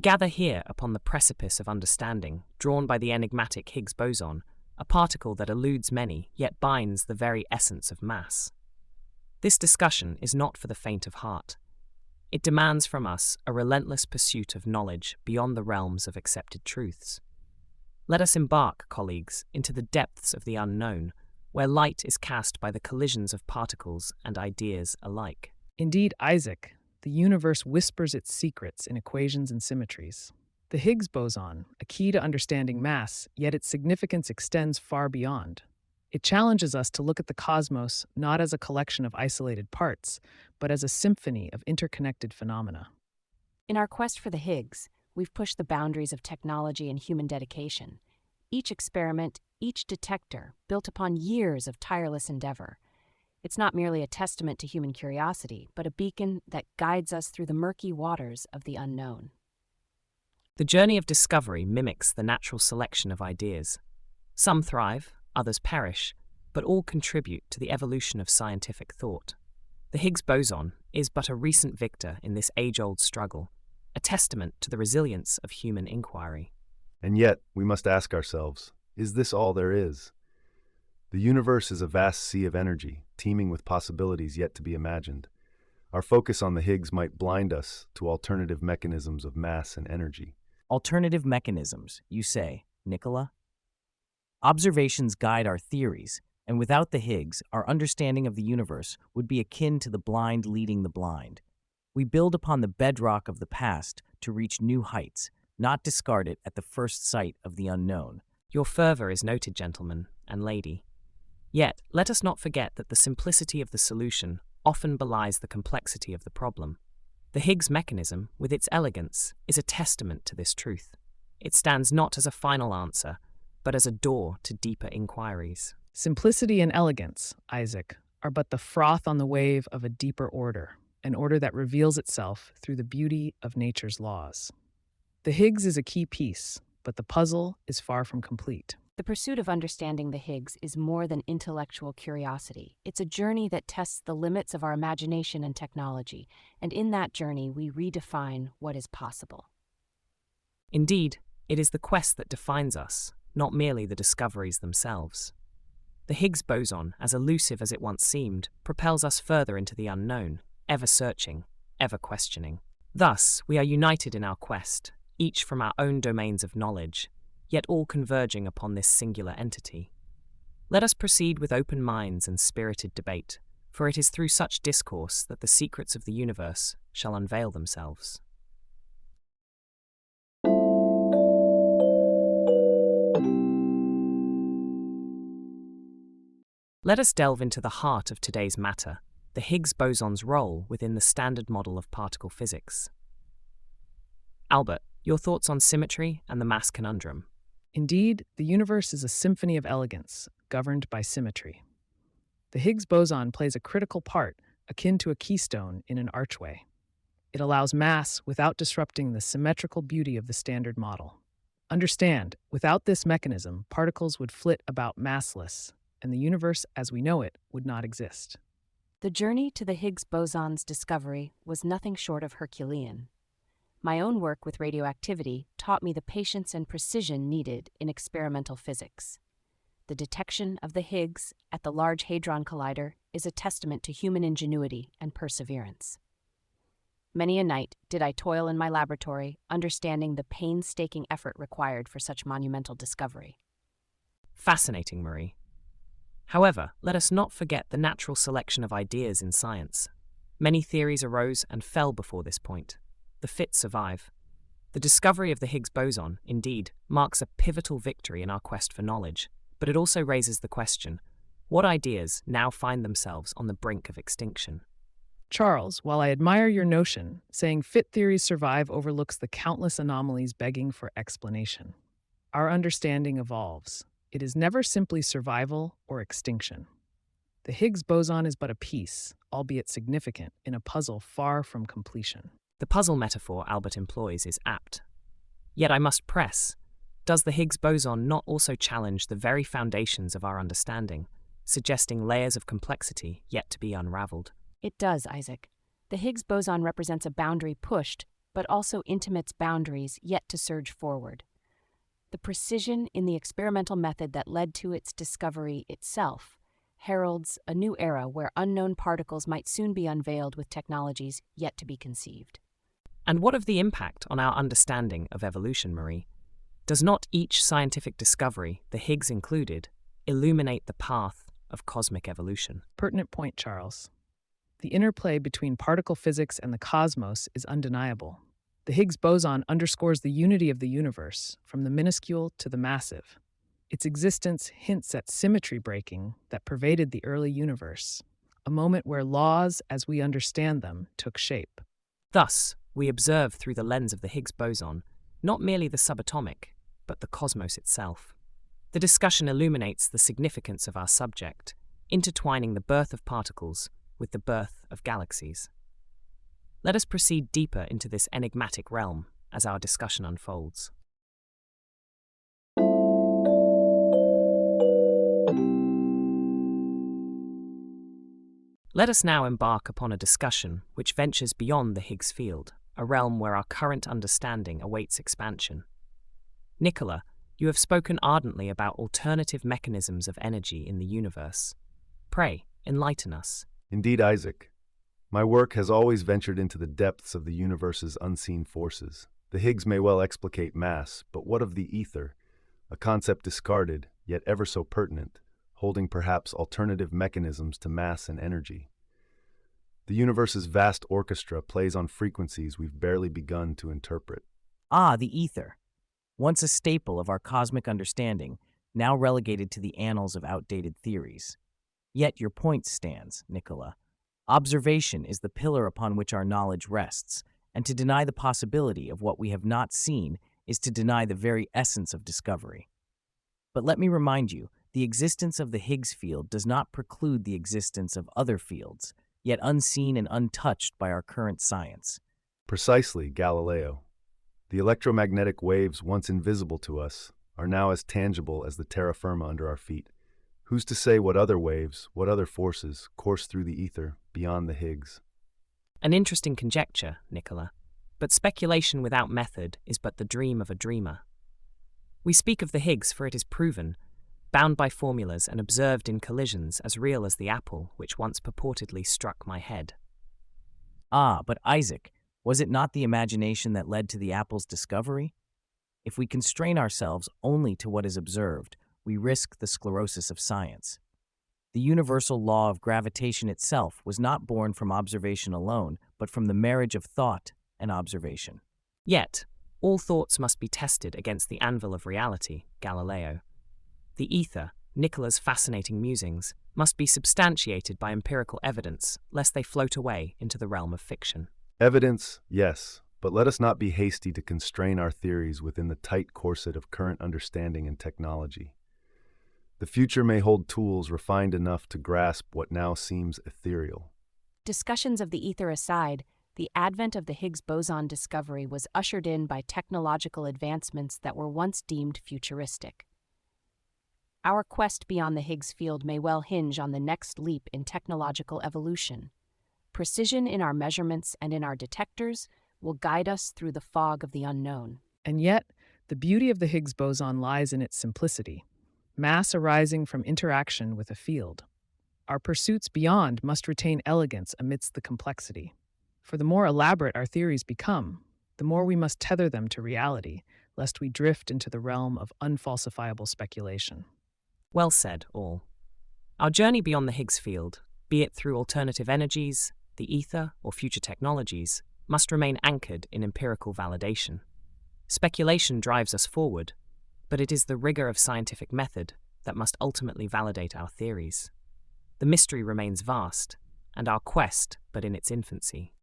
gather here upon the precipice of understanding, drawn by the enigmatic Higgs boson, a particle that eludes many, yet binds the very essence of mass. This discussion is not for the faint of heart. It demands from us a relentless pursuit of knowledge beyond the realms of accepted truths. Let us embark, colleagues, into the depths of the unknown, where light is cast by the collisions of particles and ideas alike. Indeed, Isaac, the universe whispers its secrets in equations and symmetries. The Higgs boson, a key to understanding mass, yet its significance extends far beyond. It challenges us to look at the cosmos not as a collection of isolated parts, but as a symphony of interconnected phenomena. In our quest for the Higgs, we've pushed the boundaries of technology and human dedication. Each experiment, each detector, built upon years of tireless endeavor. It's not merely a testament to human curiosity, but a beacon that guides us through the murky waters of the unknown. The journey of discovery mimics the natural selection of ideas. Some thrive, others perish, but all contribute to the evolution of scientific thought. The Higgs boson is but a recent victor in this age-old struggle, a testament to the resilience of human inquiry. And yet, we must ask ourselves, is this all there is? The universe is a vast sea of energy, teeming with possibilities yet to be imagined. Our focus on the Higgs might blind us to alternative mechanisms of mass and energy. Alternative mechanisms, you say, Nikola? Observations guide our theories, and without the Higgs, our understanding of the universe would be akin to the blind leading the blind. We build upon the bedrock of the past to reach new heights, not discard it at the first sight of the unknown. Your fervor is noted, gentleman and lady. Yet, let us not forget that the simplicity of the solution often belies the complexity of the problem. The Higgs mechanism, with its elegance, is a testament to this truth. It stands not as a final answer, but as a door to deeper inquiries. Simplicity and elegance, Isaac, are but the froth on the wave of a deeper order, an order that reveals itself through the beauty of nature's laws. The Higgs is a key piece, but the puzzle is far from complete. The pursuit of understanding the Higgs is more than intellectual curiosity. It's a journey that tests the limits of our imagination and technology, and in that journey we redefine what is possible. Indeed, it is the quest that defines us, not merely the discoveries themselves. The Higgs boson, as elusive as it once seemed, propels us further into the unknown, ever searching, ever questioning. Thus, we are united in our quest, each from our own domains of knowledge, yet all converging upon this singular entity. Let us proceed with open minds and spirited debate, for it is through such discourse that the secrets of the universe shall unveil themselves. Let us delve into the heart of today's matter, the Higgs boson's role within the standard model of particle physics. Albert, your thoughts on symmetry and the mass conundrum? Indeed, the universe is a symphony of elegance, governed by symmetry. The Higgs boson plays a critical part, akin to a keystone in an archway. It allows mass without disrupting the symmetrical beauty of the standard model. Understand, without this mechanism, particles would flit about massless, and the universe as we know it would not exist. The journey to the Higgs boson's discovery was nothing short of Herculean. My own work with radioactivity taught me the patience and precision needed in experimental physics. The detection of the Higgs at the Large Hadron Collider is a testament to human ingenuity and perseverance. Many a night did I toil in my laboratory, understanding the painstaking effort required for such monumental discovery. Fascinating, Marie. However, let us not forget the natural selection of ideas in science. Many theories arose and fell before this point. The fit survive. The discovery of the Higgs boson, indeed, marks a pivotal victory in our quest for knowledge, but it also raises the question, what ideas now find themselves on the brink of extinction? Charles, while I admire your notion, saying fit theories survive overlooks the countless anomalies begging for explanation. Our understanding evolves. It is never simply survival or extinction. The Higgs boson is but a piece, albeit significant, in a puzzle far from completion. The puzzle metaphor Albert employs is apt. Yet I must press, does the Higgs boson not also challenge the very foundations of our understanding, suggesting layers of complexity yet to be unraveled? It does, Isaac. The Higgs boson represents a boundary pushed, but also intimates boundaries yet to surge forward. The precision in the experimental method that led to its discovery itself heralds a new era where unknown particles might soon be unveiled with technologies yet to be conceived. And what of the impact on our understanding of evolution, Marie? Does not each scientific discovery, the Higgs included, illuminate the path of cosmic evolution? Pertinent point, Charles. The interplay between particle physics and the cosmos is undeniable. The Higgs boson underscores the unity of the universe, from the minuscule to the massive. Its existence hints at symmetry breaking that pervaded the early universe, a moment where laws, as we understand them, took shape. Thus, we observe through the lens of the Higgs boson not merely the subatomic, but the cosmos itself. The discussion illuminates the significance of our subject, intertwining the birth of particles with the birth of galaxies. Let us proceed deeper into this enigmatic realm as our discussion unfolds. Let us now embark upon a discussion which ventures beyond the Higgs field, a realm where our current understanding awaits expansion. Nikola, you have spoken ardently about alternative mechanisms of energy in the universe. Pray, enlighten us. Indeed, Isaac. My work has always ventured into the depths of the universe's unseen forces. The Higgs may well explicate mass, but what of the ether? A concept discarded, yet ever so pertinent, holding perhaps alternative mechanisms to mass and energy. The universe's vast orchestra plays on frequencies we've barely begun to interpret. Ah, the ether. Once a staple of our cosmic understanding, now relegated to the annals of outdated theories. Yet your point stands, Nikola. Observation is the pillar upon which our knowledge rests, and to deny the possibility of what we have not seen is to deny the very essence of discovery. But let me remind you, the existence of the Higgs field does not preclude the existence of other fields, yet unseen and untouched by our current science. Precisely, Galileo. The electromagnetic waves once invisible to us are now as tangible as the terra firma under our feet. Who's to say what other waves, what other forces, course through the ether beyond the Higgs? An interesting conjecture, Nikola, but speculation without method is but the dream of a dreamer. We speak of the Higgs for it is proven, bound by formulas and observed in collisions as real as the apple which once purportedly struck my head. Ah, but Isaac, was it not the imagination that led to the apple's discovery? If we constrain ourselves only to what is observed, we risk the sclerosis of science. The universal law of gravitation itself was not born from observation alone, but from the marriage of thought and observation. Yet, all thoughts must be tested against the anvil of reality, Galileo. The ether, Nikola's fascinating musings, must be substantiated by empirical evidence, lest they float away into the realm of fiction. Evidence, yes, but let us not be hasty to constrain our theories within the tight corset of current understanding and technology. The future may hold tools refined enough to grasp what now seems ethereal. Discussions of the ether aside, the advent of the Higgs boson discovery was ushered in by technological advancements that were once deemed futuristic. Our quest beyond the Higgs field may well hinge on the next leap in technological evolution. Precision in our measurements and in our detectors will guide us through the fog of the unknown. And yet, the beauty of the Higgs boson lies in its simplicity, mass arising from interaction with a field. Our pursuits beyond must retain elegance amidst the complexity. For the more elaborate our theories become, the more we must tether them to reality, lest we drift into the realm of unfalsifiable speculation. Well said, all. Our journey beyond the Higgs field, be it through alternative energies, the ether, or future technologies, must remain anchored in empirical validation. Speculation drives us forward, but it is the rigor of scientific method that must ultimately validate our theories. The mystery remains vast, and our quest but in its infancy.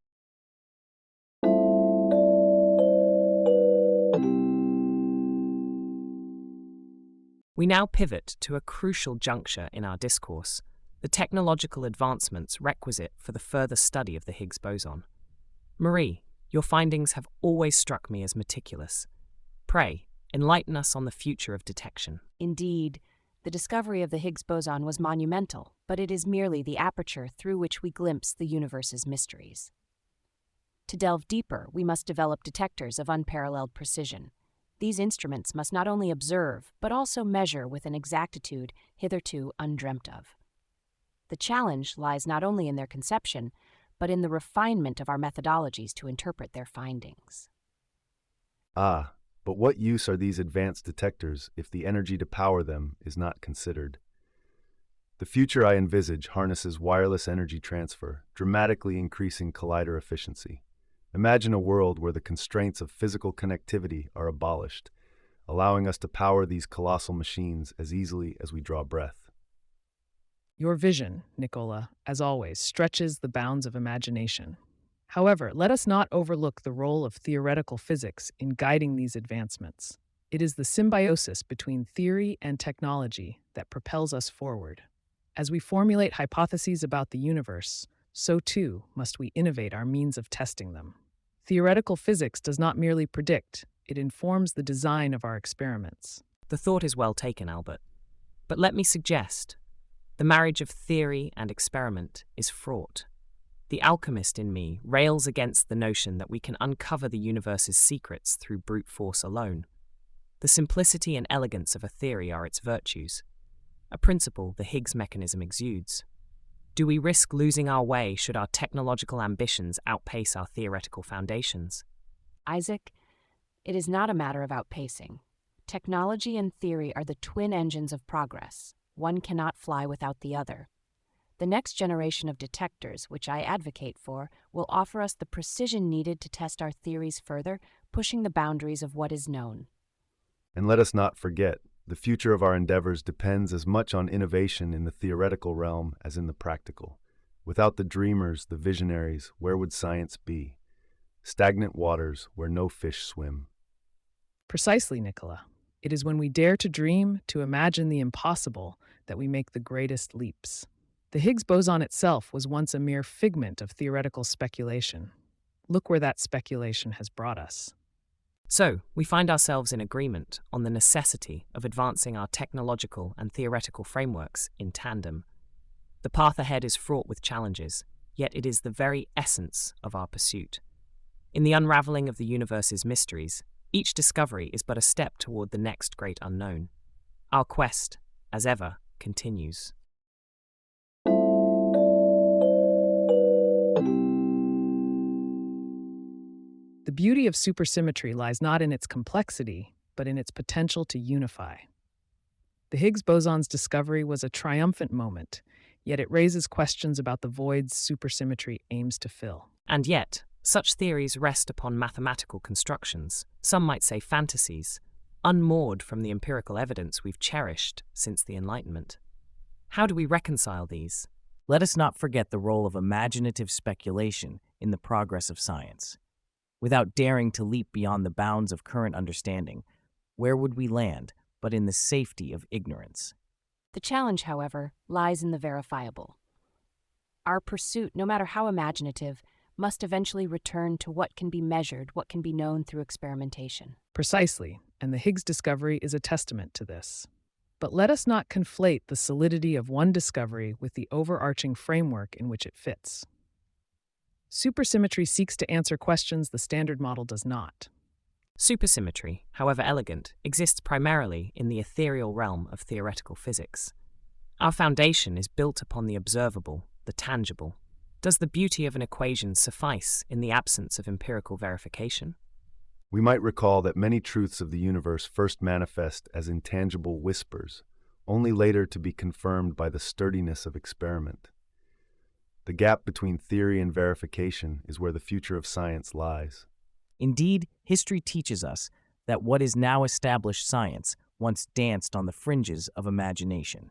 We now pivot to a crucial juncture in our discourse, the technological advancements requisite for the further study of the Higgs boson. Marie, your findings have always struck me as meticulous. Pray, enlighten us on the future of detection. Indeed, the discovery of the Higgs boson was monumental, but it is merely the aperture through which we glimpse the universe's mysteries. To delve deeper, we must develop detectors of unparalleled precision. These instruments must not only observe, but also measure with an exactitude hitherto undreamt of. The challenge lies not only in their conception, but in the refinement of our methodologies to interpret their findings. Ah, but what use are these advanced detectors if the energy to power them is not considered? The future I envisage harnesses wireless energy transfer, dramatically increasing collider efficiency. Imagine a world where the constraints of physical connectivity are abolished, allowing us to power these colossal machines as easily as we draw breath. Your vision, Nikola, as always, stretches the bounds of imagination. However, let us not overlook the role of theoretical physics in guiding these advancements. It is the symbiosis between theory and technology that propels us forward. As we formulate hypotheses about the universe, so too must we innovate our means of testing them. Theoretical physics does not merely predict, it informs the design of our experiments. The thought is well taken, Albert. But let me suggest, the marriage of theory and experiment is fraught. The alchemist in me rails against the notion that we can uncover the universe's secrets through brute force alone. The simplicity and elegance of a theory are its virtues, a principle the Higgs mechanism exudes. Do we risk losing our way should our technological ambitions outpace our theoretical foundations? Isaac, it is not a matter of outpacing. Technology and theory are the twin engines of progress. One cannot fly without the other. The next generation of detectors, which I advocate for, will offer us the precision needed to test our theories further, pushing the boundaries of what is known. And let us not forget, the future of our endeavors depends as much on innovation in the theoretical realm as in the practical. Without the dreamers, the visionaries, where would science be? Stagnant waters where no fish swim. Precisely, Nikola. It is when we dare to dream, to imagine the impossible, that we make the greatest leaps. The Higgs boson itself was once a mere figment of theoretical speculation. Look where that speculation has brought us. So, we find ourselves in agreement on the necessity of advancing our technological and theoretical frameworks in tandem. The path ahead is fraught with challenges, yet it is the very essence of our pursuit. In the unraveling of the universe's mysteries, each discovery is but a step toward the next great unknown. Our quest, as ever, continues. The beauty of supersymmetry lies not in its complexity, but in its potential to unify. The Higgs boson's discovery was a triumphant moment, yet it raises questions about the voids supersymmetry aims to fill. And yet, such theories rest upon mathematical constructions, some might say fantasies, unmoored from the empirical evidence we've cherished since the Enlightenment. How do we reconcile these? Let us not forget the role of imaginative speculation in the progress of science. Without daring to leap beyond the bounds of current understanding, where would we land but in the safety of ignorance? The challenge, however, lies in the verifiable. Our pursuit, no matter how imaginative, must eventually return to what can be measured, what can be known through experimentation. Precisely, and the Higgs discovery is a testament to this. But let us not conflate the solidity of one discovery with the overarching framework in which it fits. Supersymmetry seeks to answer questions the Standard Model does not. Supersymmetry, however elegant, exists primarily in the ethereal realm of theoretical physics. Our foundation is built upon the observable, the tangible. Does the beauty of an equation suffice in the absence of empirical verification? We might recall that many truths of the universe first manifest as intangible whispers, only later to be confirmed by the sturdiness of experiment. The gap between theory and verification is where the future of science lies. Indeed, history teaches us that what is now established science once danced on the fringes of imagination.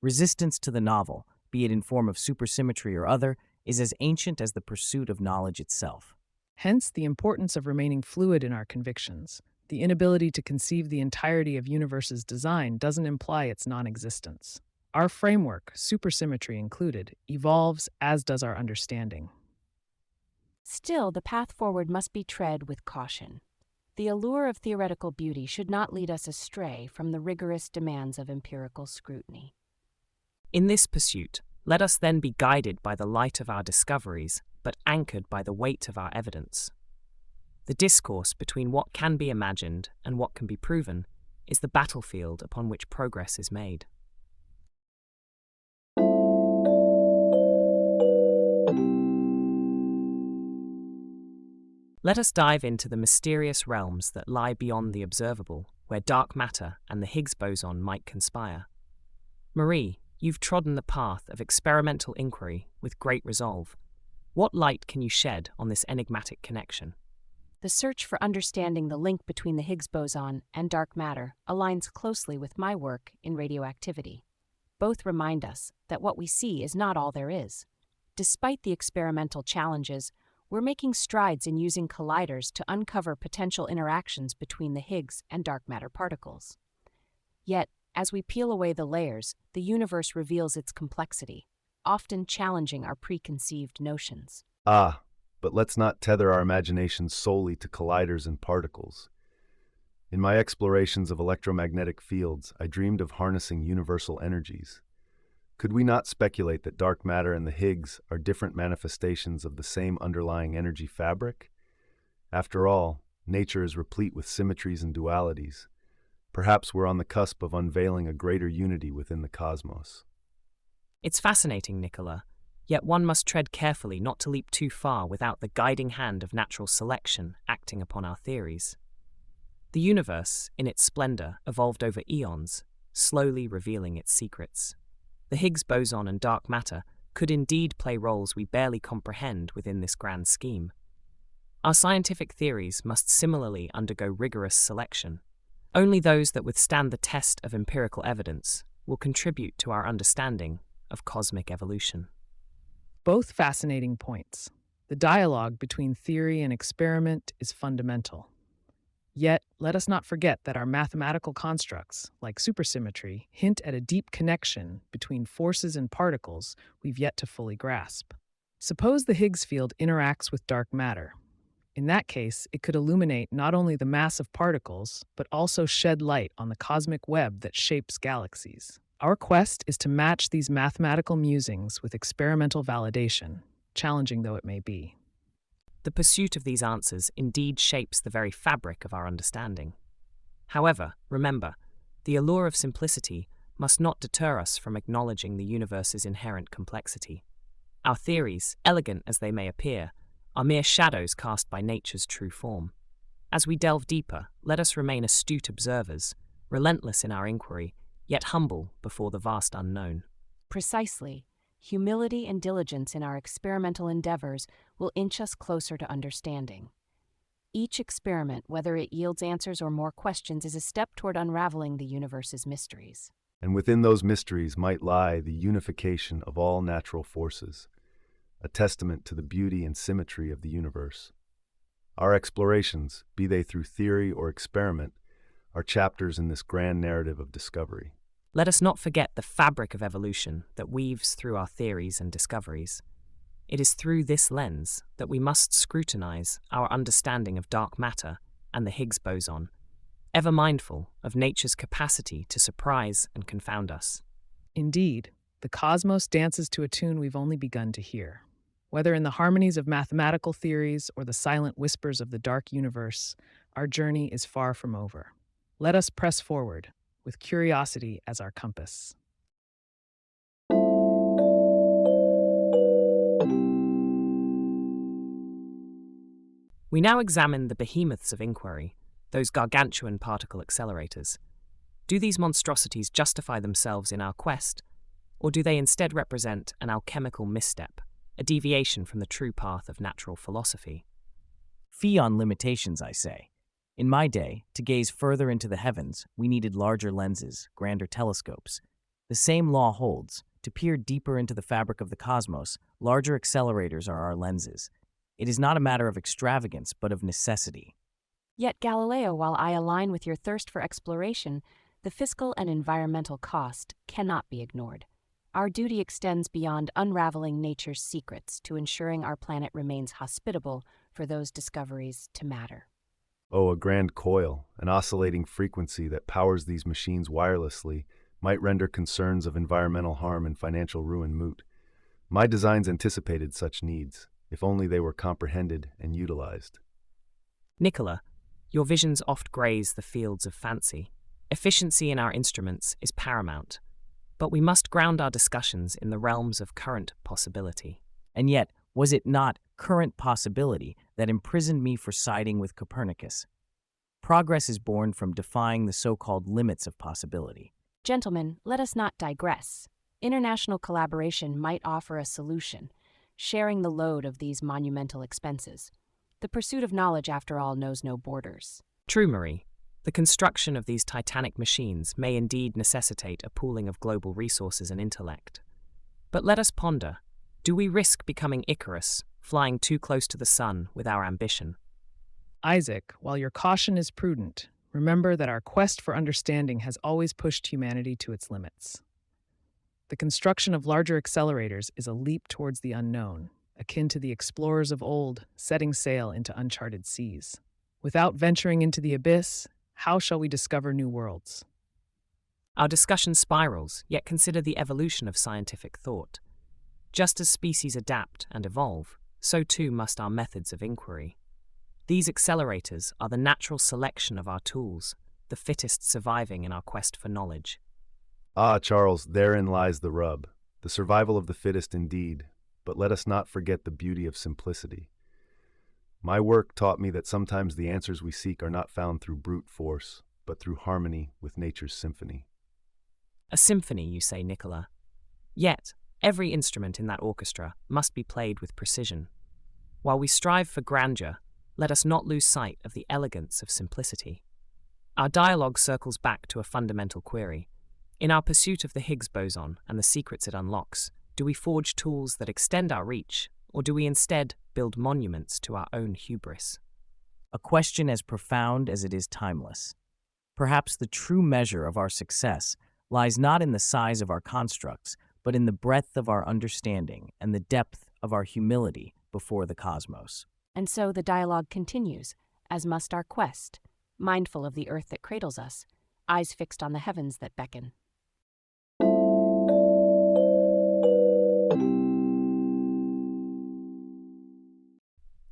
Resistance to the novel, be it in form of supersymmetry or other, is as ancient as the pursuit of knowledge itself. Hence, the importance of remaining fluid in our convictions. The inability to conceive the entirety of universe's design doesn't imply its non-existence. Our framework, supersymmetry included, evolves as does our understanding. Still, the path forward must be tread with caution. The allure of theoretical beauty should not lead us astray from the rigorous demands of empirical scrutiny. In this pursuit, let us then be guided by the light of our discoveries, but anchored by the weight of our evidence. The discourse between what can be imagined and what can be proven is the battlefield upon which progress is made. Let us dive into the mysterious realms that lie beyond the observable, where dark matter and the Higgs boson might conspire. Marie, you've trodden the path of experimental inquiry with great resolve. What light can you shed on this enigmatic connection? The search for understanding the link between the Higgs boson and dark matter aligns closely with my work in radioactivity. Both remind us that what we see is not all there is. Despite the experimental challenges, we're making strides in using colliders to uncover potential interactions between the Higgs and dark matter particles. Yet, as we peel away the layers, the universe reveals its complexity, often challenging our preconceived notions. But let's not tether our imaginations solely to colliders and particles. In my explorations of electromagnetic fields, I dreamed of harnessing universal energies. Could we not speculate that dark matter and the Higgs are different manifestations of the same underlying energy fabric? After all, nature is replete with symmetries and dualities. Perhaps we're on the cusp of unveiling a greater unity within the cosmos. It's fascinating, Nikola, yet one must tread carefully not to leap too far without the guiding hand of natural selection acting upon our theories. The universe, in its splendor, evolved over eons, slowly revealing its secrets. The Higgs boson and dark matter could indeed play roles we barely comprehend within this grand scheme. Our scientific theories must similarly undergo rigorous selection. Only those that withstand the test of empirical evidence will contribute to our understanding of cosmic evolution. Both fascinating points. The dialogue between theory and experiment is fundamental. Yet, let us not forget that our mathematical constructs, like supersymmetry, hint at a deep connection between forces and particles we've yet to fully grasp. Suppose the Higgs field interacts with dark matter. In that case, it could illuminate not only the mass of particles, but also shed light on the cosmic web that shapes galaxies. Our quest is to match these mathematical musings with experimental validation, challenging though it may be. The pursuit of these answers indeed shapes the very fabric of our understanding. However, remember, the allure of simplicity must not deter us from acknowledging the universe's inherent complexity. Our theories, elegant as they may appear, are mere shadows cast by nature's true form. As we delve deeper, let us remain astute observers, relentless in our inquiry, yet humble before the vast unknown. Precisely. Humility and diligence in our experimental endeavors will inch us closer to understanding. Each experiment, whether it yields answers or more questions, is a step toward unraveling the universe's mysteries. And within those mysteries might lie the unification of all natural forces, a testament to the beauty and symmetry of the universe. Our explorations, be they through theory or experiment, are chapters in this grand narrative of discovery. Let us not forget the fabric of evolution that weaves through our theories and discoveries. It is through this lens that we must scrutinize our understanding of dark matter and the Higgs boson, ever mindful of nature's capacity to surprise and confound us. Indeed, the cosmos dances to a tune we've only begun to hear. Whether in the harmonies of mathematical theories or the silent whispers of the dark universe, our journey is far from over. Let us press forward, with curiosity as our compass. We now examine the behemoths of inquiry, those gargantuan particle accelerators. Do these monstrosities justify themselves in our quest, or do they instead represent an alchemical misstep, a deviation from the true path of natural philosophy? Fee on limitations, I say. In my day, to gaze further into the heavens, we needed larger lenses, grander telescopes. The same law holds. To peer deeper into the fabric of the cosmos, larger accelerators are our lenses. It is not a matter of extravagance, but of necessity. Yet, Galileo, while I align with your thirst for exploration, the fiscal and environmental cost cannot be ignored. Our duty extends beyond unraveling nature's secrets to ensuring our planet remains hospitable for those discoveries to matter. Oh, a grand coil, an oscillating frequency that powers these machines wirelessly, might render concerns of environmental harm and financial ruin moot. My designs anticipated such needs. if only they were comprehended and utilized. Nikola, your visions oft graze the fields of fancy. Efficiency in our instruments is paramount, but we must ground our discussions in the realms of current possibility. And yet, was it not current possibility that imprisoned me for siding with Copernicus? Progress is born from defying the so-called limits of possibility. Gentlemen, let us not digress. International collaboration might offer a solution, sharing the load of these monumental expenses. The pursuit of knowledge, after all, knows no borders. True, Marie. The construction of these titanic machines may indeed necessitate a pooling of global resources and intellect. But let us ponder, do we risk becoming Icarus, flying too close to the sun with our ambition? Isaac, while your caution is prudent, remember that our quest for understanding has always pushed humanity to its limits. The construction of larger accelerators is a leap towards the unknown, akin to the explorers of old setting sail into uncharted seas. Without venturing into the abyss, how shall we discover new worlds? Our discussion spirals, yet consider the evolution of scientific thought. Just as species adapt and evolve, so too must our methods of inquiry. These accelerators are the natural selection of our tools, the fittest surviving in our quest for knowledge. Ah, Charles, therein lies the rub. The survival of the fittest indeed, but let us not forget the beauty of simplicity. My work taught me that sometimes the answers we seek are not found through brute force, but through harmony with nature's symphony. A symphony, you say, Nikola. Yet, every instrument in that orchestra must be played with precision. While we strive for grandeur, let us not lose sight of the elegance of simplicity. Our dialogue circles back to a fundamental query. In our pursuit of the Higgs boson and the secrets it unlocks, do we forge tools that extend our reach, or do we instead build monuments to our own hubris? A question as profound as it is timeless. Perhaps the true measure of our success lies not in the size of our constructs, but in the breadth of our understanding and the depth of our humility before the cosmos. And so the dialogue continues, as must our quest, mindful of the earth that cradles us, eyes fixed on the heavens that beckon.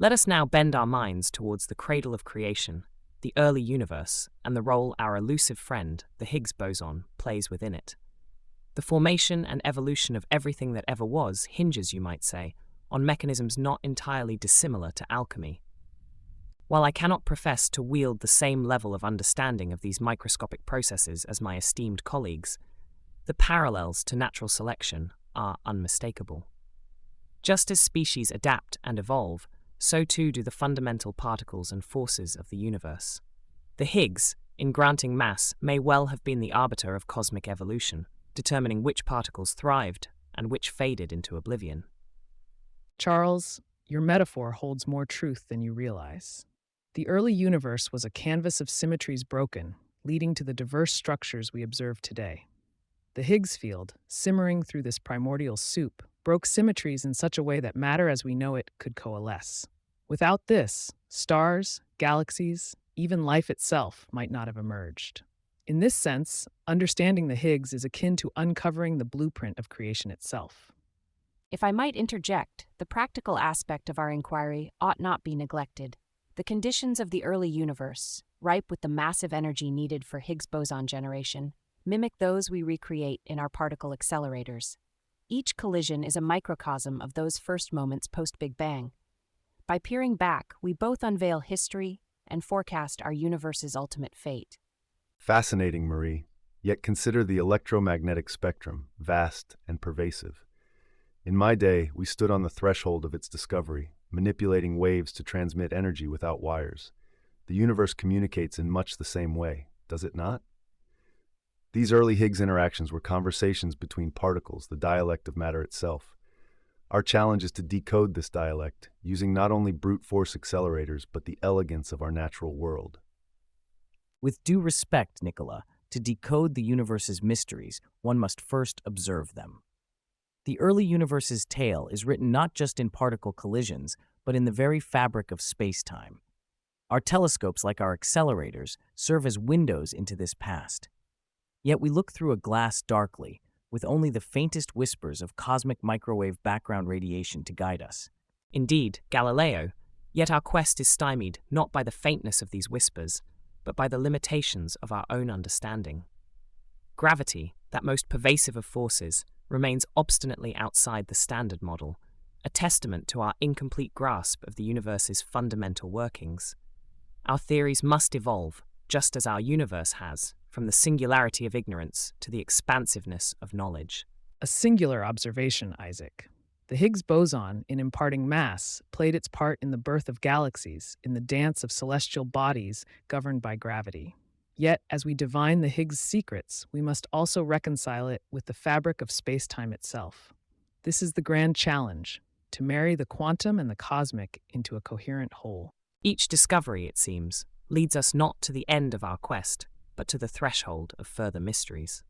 Let us now bend our minds towards the cradle of creation, the early universe, and the role our elusive friend, the Higgs boson, plays within it. The formation and evolution of everything that ever was hinges, you might say, on mechanisms not entirely dissimilar to alchemy. While I cannot profess to wield the same level of understanding of these microscopic processes as my esteemed colleagues, the parallels to natural selection are unmistakable. Just as species adapt and evolve, so too do the fundamental particles and forces of the universe. The Higgs, in granting mass, may well have been the arbiter of cosmic evolution, determining which particles thrived and which faded into oblivion. Charles, your metaphor holds more truth than you realize. The early universe was a canvas of symmetries broken, leading to the diverse structures we observe today. The Higgs field, simmering through this primordial soup, broke symmetries in such a way that matter as we know it could coalesce. Without this, stars, galaxies, even life itself might not have emerged. In this sense, understanding the Higgs is akin to uncovering the blueprint of creation itself. If I might interject, the practical aspect of our inquiry ought not be neglected. The conditions of the early universe, ripe with the massive energy needed for Higgs boson generation, mimic those we recreate in our particle accelerators. Each collision is a microcosm of those first moments post-Big Bang. By peering back, we both unveil history and forecast our universe's ultimate fate. Fascinating, Marie. Yet consider the electromagnetic spectrum, vast and pervasive. In my day, we stood on the threshold of its discovery, manipulating waves to transmit energy without wires. The universe communicates in much the same way, does it not? These early Higgs interactions were conversations between particles, the dialect of matter itself. Our challenge is to decode this dialect, using not only brute force accelerators, but the elegance of our natural world. With due respect, Nikola, to decode the universe's mysteries, one must first observe them. The early universe's tale is written not just in particle collisions, but in the very fabric of space-time. Our telescopes, like our accelerators, serve as windows into this past. Yet we look through a glass darkly, with only the faintest whispers of cosmic microwave background radiation to guide us. Indeed, Galileo, yet our quest is stymied not by the faintness of these whispers, but by the limitations of our own understanding. Gravity, that most pervasive of forces, remains obstinately outside the standard model, a testament to our incomplete grasp of the universe's fundamental workings. Our theories must evolve, just as our universe has, from the singularity of ignorance to the expansiveness of knowledge. A singular observation, Isaac. The Higgs boson, in imparting mass, played its part in the birth of galaxies, in the dance of celestial bodies governed by gravity. Yet, as we divine the Higgs secrets, we must also reconcile it with the fabric of space-time itself. This is the grand challenge, to marry the quantum and the cosmic into a coherent whole. Each discovery, it seems, leads us not to the end of our quest, but to the threshold of further mysteries.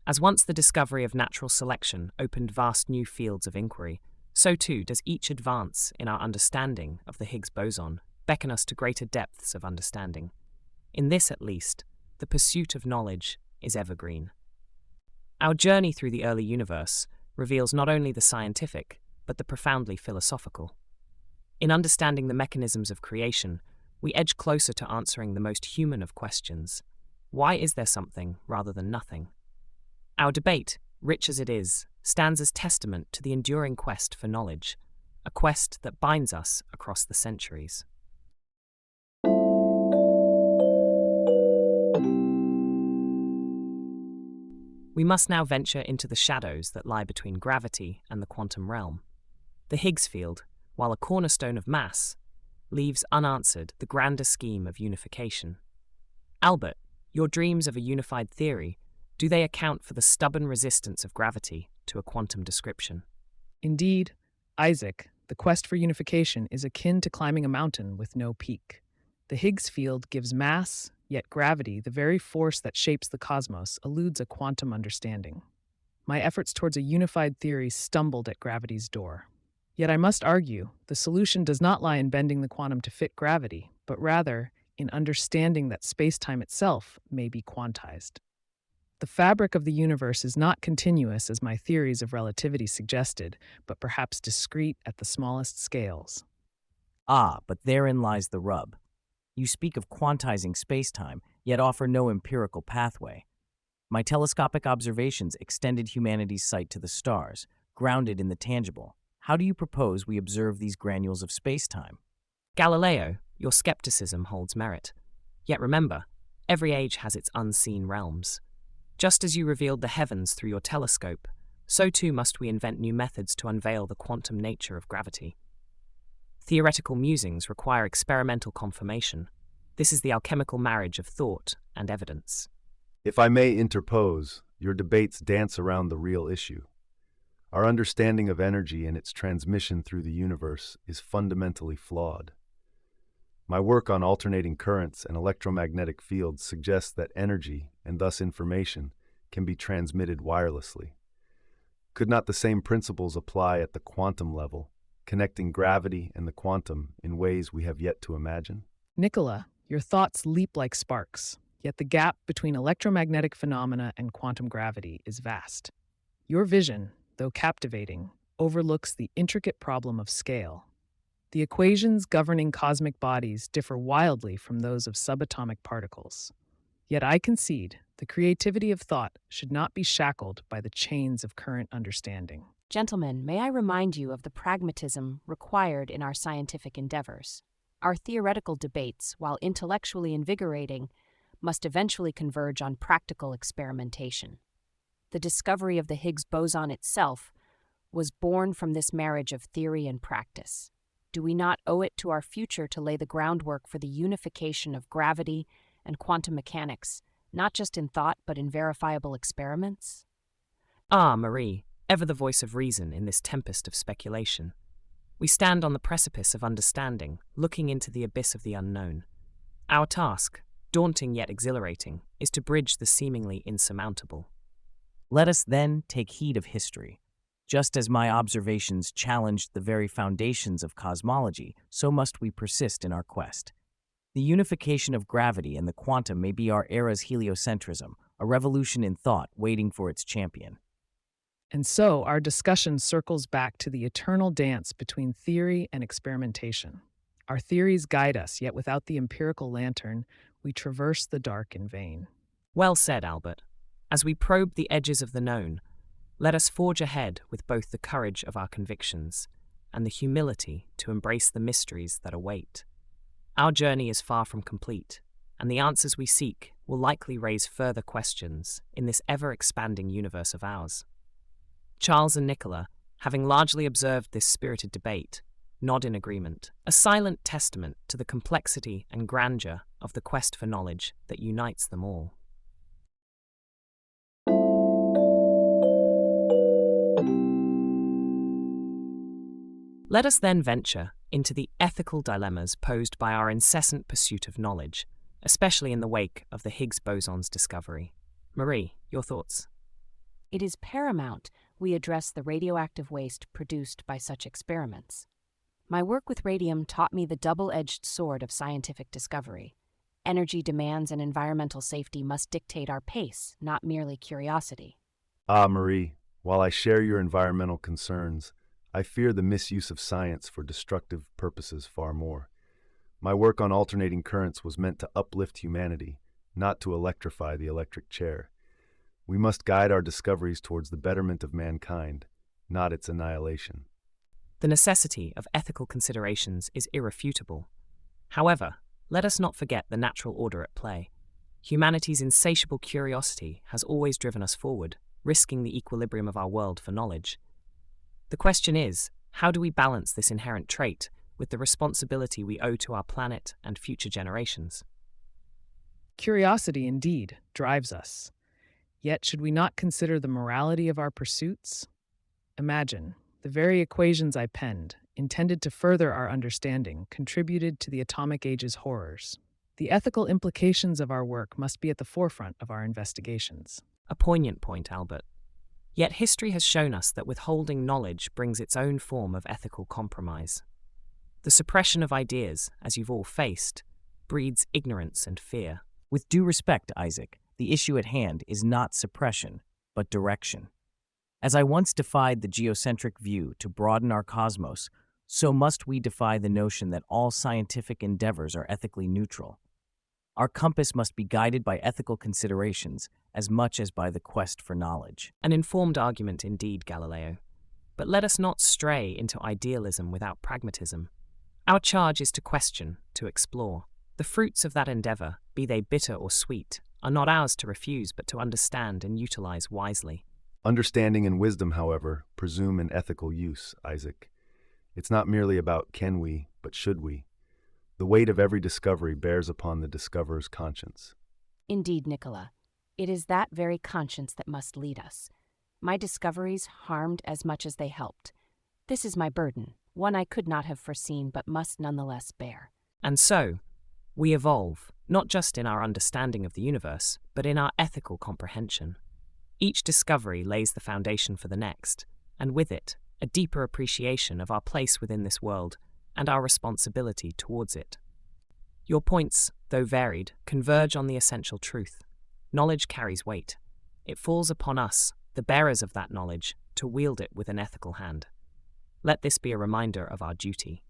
As once the discovery of natural selection opened vast new fields of inquiry, so too does each advance in our understanding of the Higgs boson beckon us to greater depths of understanding. In this, at least, the pursuit of knowledge is evergreen. Our journey through the early universe reveals not only the scientific, but the profoundly philosophical. In understanding the mechanisms of creation, we edge closer to answering the most human of questions. Why is there something rather than nothing? Our debate, rich as it is, stands as testament to the enduring quest for knowledge, a quest that binds us across the centuries. We must now venture into the shadows that lie between gravity and the quantum realm. The Higgs field, while a cornerstone of mass, leaves unanswered the grander scheme of unification. Albert, your dreams of a unified theory, do they account for the stubborn resistance of gravity to a quantum description? Indeed, Isaac, the quest for unification is akin to climbing a mountain with no peak. The Higgs field gives mass, yet gravity, the very force that shapes the cosmos, eludes a quantum understanding. My efforts towards a unified theory stumbled at gravity's door. Yet I must argue, the solution does not lie in bending the quantum to fit gravity, but rather in understanding that space-time itself may be quantized. The fabric of the universe is not continuous as my theories of relativity suggested, but perhaps discrete at the smallest scales. Ah, but therein lies the rub. You speak of quantizing spacetime, yet offer no empirical pathway. My telescopic observations extended humanity's sight to the stars, grounded in the tangible. How do you propose we observe these granules of spacetime? Galileo, your skepticism holds merit. Yet remember, every age has its unseen realms. Just as you revealed the heavens through your telescope, so too must we invent new methods to unveil the quantum nature of gravity. Theoretical musings require experimental confirmation. This is the alchemical marriage of thought and evidence. If I may interpose, your debates dance around the real issue. Our understanding of energy and its transmission through the universe is fundamentally flawed. My work on alternating currents and electromagnetic fields suggests that energy, and thus information, can be transmitted wirelessly. Could not the same principles apply at the quantum level, connecting gravity and the quantum in ways we have yet to imagine? Nikola, your thoughts leap like sparks, yet the gap between electromagnetic phenomena and quantum gravity is vast. Your vision, though captivating, overlooks the intricate problem of scale. The equations governing cosmic bodies differ wildly from those of subatomic particles. Yet I concede the creativity of thought should not be shackled by the chains of current understanding. Gentlemen, may I remind you of the pragmatism required in our scientific endeavors? Our theoretical debates, while intellectually invigorating, must eventually converge on practical experimentation. The discovery of the Higgs boson itself was born from this marriage of theory and practice. Do we not owe it to our future to lay the groundwork for the unification of gravity and quantum mechanics, not just in thought but in verifiable experiments? Ah, Marie, ever the voice of reason in this tempest of speculation. We stand on the precipice of understanding, looking into the abyss of the unknown. Our task, daunting yet exhilarating, is to bridge the seemingly insurmountable. Let us then take heed of history. Just as my observations challenged the very foundations of cosmology, so must we persist in our quest. The unification of gravity and the quantum may be our era's heliocentrism, a revolution in thought waiting for its champion. And so our discussion circles back to the eternal dance between theory and experimentation. Our theories guide us, yet without the empirical lantern, we traverse the dark in vain. Well said, Albert. As we probe the edges of the known, let us forge ahead with both the courage of our convictions and the humility to embrace the mysteries that await. Our journey is far from complete, and the answers we seek will likely raise further questions in this ever-expanding universe of ours. Charles and Nikola, having largely observed this spirited debate, nod in agreement, a silent testament to the complexity and grandeur of the quest for knowledge that unites them all. Let us then venture into the ethical dilemmas posed by our incessant pursuit of knowledge, especially in the wake of the Higgs boson's discovery. Marie, your thoughts? It is paramount we address the radioactive waste produced by such experiments. My work with radium taught me the double-edged sword of scientific discovery. Energy demands and environmental safety must dictate our pace, not merely curiosity. Ah, Marie, while I share your environmental concerns, I fear the misuse of science for destructive purposes far more. My work on alternating currents was meant to uplift humanity, not to electrify the electric chair. We must guide our discoveries towards the betterment of mankind, not its annihilation. The necessity of ethical considerations is irrefutable. However, let us not forget the natural order at play. Humanity's insatiable curiosity has always driven us forward, risking the equilibrium of our world for knowledge. The question is, how do we balance this inherent trait with the responsibility we owe to our planet and future generations? Curiosity, indeed, drives us. Yet, should we not consider the morality of our pursuits? Imagine, the very equations I penned, intended to further our understanding, contributed to the atomic age's horrors. The ethical implications of our work must be at the forefront of our investigations. A poignant point, Albert. Yet history has shown us that withholding knowledge brings its own form of ethical compromise. The suppression of ideas, as you've all faced, breeds ignorance and fear. With due respect, Isaac, the issue at hand is not suppression, but direction. As I once defied the geocentric view to broaden our cosmos, so must we defy the notion that all scientific endeavors are ethically neutral. Our compass must be guided by ethical considerations as much as by the quest for knowledge. An informed argument indeed, Galileo. But let us not stray into idealism without pragmatism. Our charge is to question, to explore. The fruits of that endeavor, be they bitter or sweet, are not ours to refuse but to understand and utilize wisely. Understanding and wisdom, however, presume an ethical use, Isaac. It's not merely about can we, but should we. The weight of every discovery bears upon the discoverer's conscience. Indeed, Nikola, it is that very conscience that must lead us. My discoveries harmed as much as they helped. This is my burden, one I could not have foreseen but must nonetheless bear. And so, we evolve, not just in our understanding of the universe, but in our ethical comprehension. Each discovery lays the foundation for the next, and with it, a deeper appreciation of our place within this world and our responsibility towards it. Your points, though varied, converge on the essential truth. Knowledge carries weight. It falls upon us, the bearers of that knowledge, to wield it with an ethical hand. Let this be a reminder of our duty.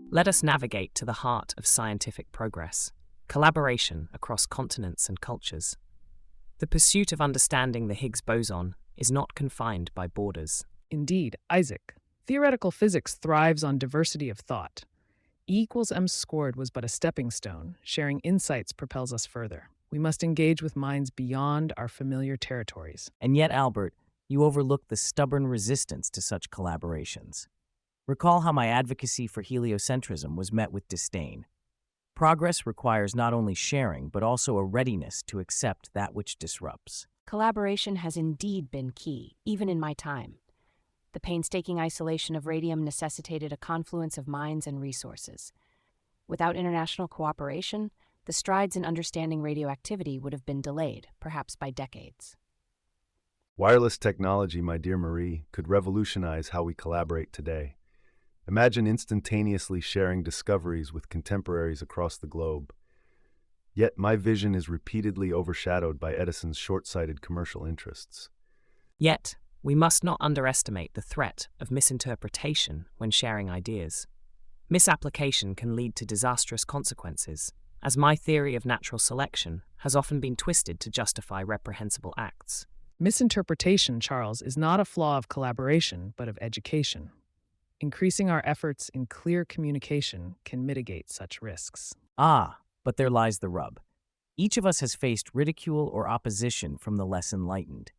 Let us navigate to the heart of scientific progress, collaboration across continents and cultures. The pursuit of understanding the Higgs boson is not confined by borders. Indeed, Isaac, theoretical physics thrives on diversity of thought. E=mc² was but a stepping stone. Sharing insights propels us further. We must engage with minds beyond our familiar territories. And yet, Albert, you overlook the stubborn resistance to such collaborations. Recall how my advocacy for heliocentrism was met with disdain. Progress requires not only sharing, but also a readiness to accept that which disrupts. Collaboration has indeed been key, even in my time. The painstaking isolation of radium necessitated a confluence of minds and resources. Without international cooperation, the strides in understanding radioactivity would have been delayed, perhaps by decades. Wireless technology, my dear Marie, could revolutionize how we collaborate today. Imagine instantaneously sharing discoveries with contemporaries across the globe. Yet my vision is repeatedly overshadowed by Edison's short-sighted commercial interests. Yet, we must not underestimate the threat of misinterpretation when sharing ideas. Misapplication can lead to disastrous consequences, as my theory of natural selection has often been twisted to justify reprehensible acts. Misinterpretation, Charles, is not a flaw of collaboration, but of education. Increasing our efforts in clear communication can mitigate such risks. Ah, but there lies the rub. Each of us has faced ridicule or opposition from the less enlightened.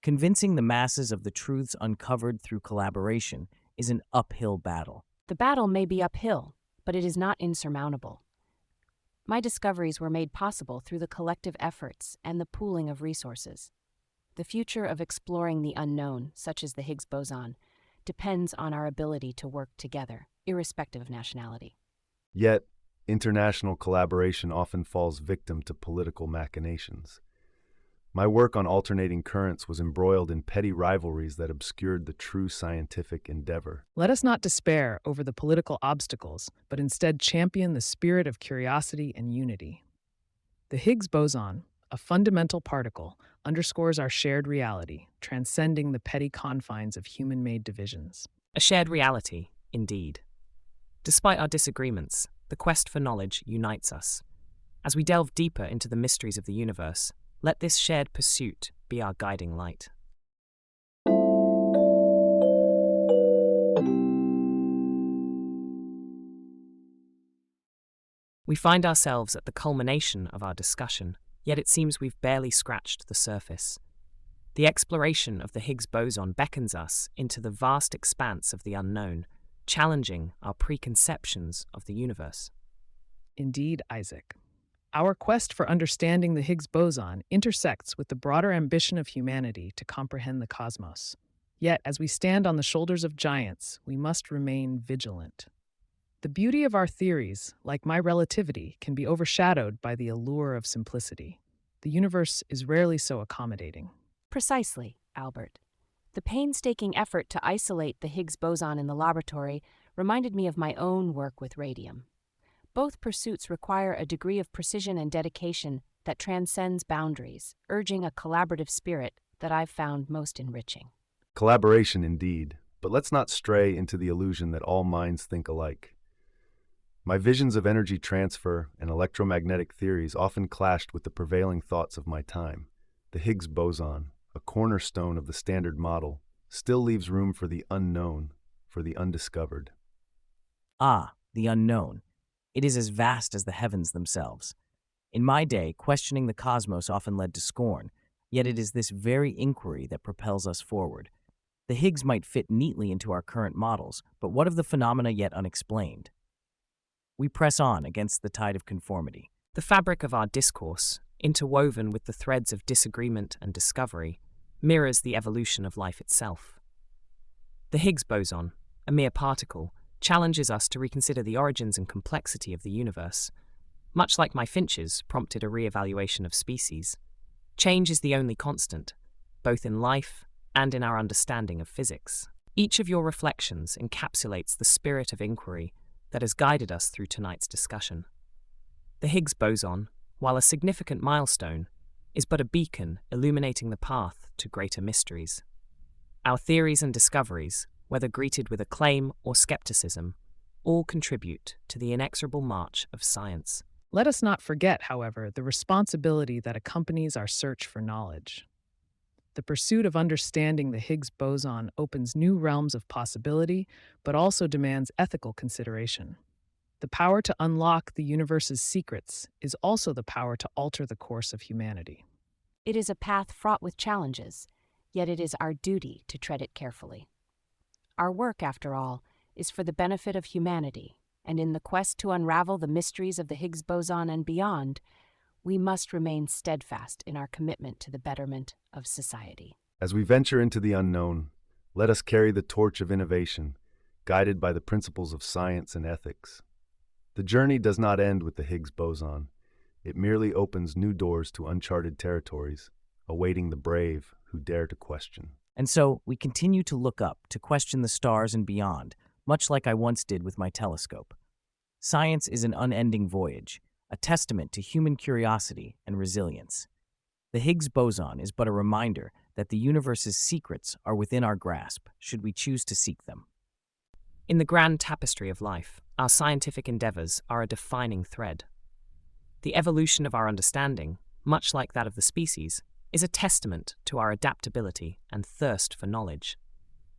Convincing the masses of the truths uncovered through collaboration is an uphill battle. The battle may be uphill, but it is not insurmountable. My discoveries were made possible through the collective efforts and the pooling of resources. The future of exploring the unknown, such as the Higgs boson, depends on our ability to work together, irrespective of nationality. Yet, international collaboration often falls victim to political machinations. My work on alternating currents was embroiled in petty rivalries that obscured the true scientific endeavor. Let us not despair over the political obstacles, but instead champion the spirit of curiosity and unity. The Higgs boson, a fundamental particle, underscores our shared reality, transcending the petty confines of human-made divisions. A shared reality, indeed. Despite our disagreements, the quest for knowledge unites us. As we delve deeper into the mysteries of the universe, let this shared pursuit be our guiding light. We find ourselves at the culmination of our discussion, yet it seems we've barely scratched the surface. The exploration of the Higgs boson beckons us into the vast expanse of the unknown, challenging our preconceptions of the universe. Indeed, Isaac. Our quest for understanding the Higgs boson intersects with the broader ambition of humanity to comprehend the cosmos. Yet, as we stand on the shoulders of giants, we must remain vigilant. The beauty of our theories, like my relativity, can be overshadowed by the allure of simplicity. The universe is rarely so accommodating. Precisely, Albert. The painstaking effort to isolate the Higgs boson in the laboratory reminded me of my own work with radium. Both pursuits require a degree of precision and dedication that transcends boundaries, urging a collaborative spirit that I've found most enriching. Collaboration indeed, but let's not stray into the illusion that all minds think alike. My visions of energy transfer and electromagnetic theories often clashed with the prevailing thoughts of my time. The Higgs boson, a cornerstone of the Standard Model, still leaves room for the unknown, for the undiscovered. Ah, the unknown. It is as vast as the heavens themselves. In my day, questioning the cosmos often led to scorn, yet it is this very inquiry that propels us forward. The Higgs might fit neatly into our current models, but what of the phenomena yet unexplained? We press on against the tide of conformity. The fabric of our discourse, interwoven with the threads of disagreement and discovery, mirrors the evolution of life itself. The Higgs boson, a mere particle, challenges us to reconsider the origins and complexity of the universe. Much like my finches prompted a re-evaluation of species, change is the only constant, both in life and in our understanding of physics. Each of your reflections encapsulates the spirit of inquiry that has guided us through tonight's discussion. The Higgs boson, while a significant milestone, is but a beacon illuminating the path to greater mysteries. Our theories and discoveries, whether greeted with acclaim or skepticism, all contribute to the inexorable march of science. Let us not forget, however, the responsibility that accompanies our search for knowledge. The pursuit of understanding the Higgs boson opens new realms of possibility, but also demands ethical consideration. The power to unlock the universe's secrets is also the power to alter the course of humanity. It is a path fraught with challenges, yet it is our duty to tread it carefully. Our work, after all, is for the benefit of humanity, and in the quest to unravel the mysteries of the Higgs boson and beyond, we must remain steadfast in our commitment to the betterment of society. As we venture into the unknown, let us carry the torch of innovation, guided by the principles of science and ethics. The journey does not end with the Higgs boson. It merely opens new doors to uncharted territories, awaiting the brave who dare to question. And so, we continue to look up, to question the stars and beyond, much like I once did with my telescope. Science is an unending voyage, a testament to human curiosity and resilience. The Higgs boson is but a reminder that the universe's secrets are within our grasp, should we choose to seek them. In the grand tapestry of life, our scientific endeavors are a defining thread. The evolution of our understanding, much like that of the species, is a testament to our adaptability and thirst for knowledge.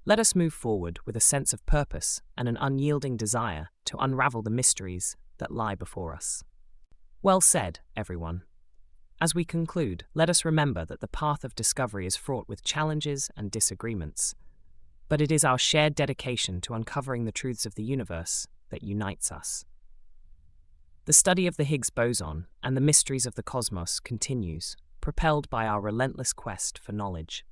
Let us move forward with a sense of purpose and an unyielding desire to unravel the mysteries that lie before us. Well said, everyone. As we conclude, let us remember that the path of discovery is fraught with challenges and disagreements, but it is our shared dedication to uncovering the truths of the universe that unites us. The study of the Higgs boson and the mysteries of the cosmos continues, propelled by our relentless quest for knowledge.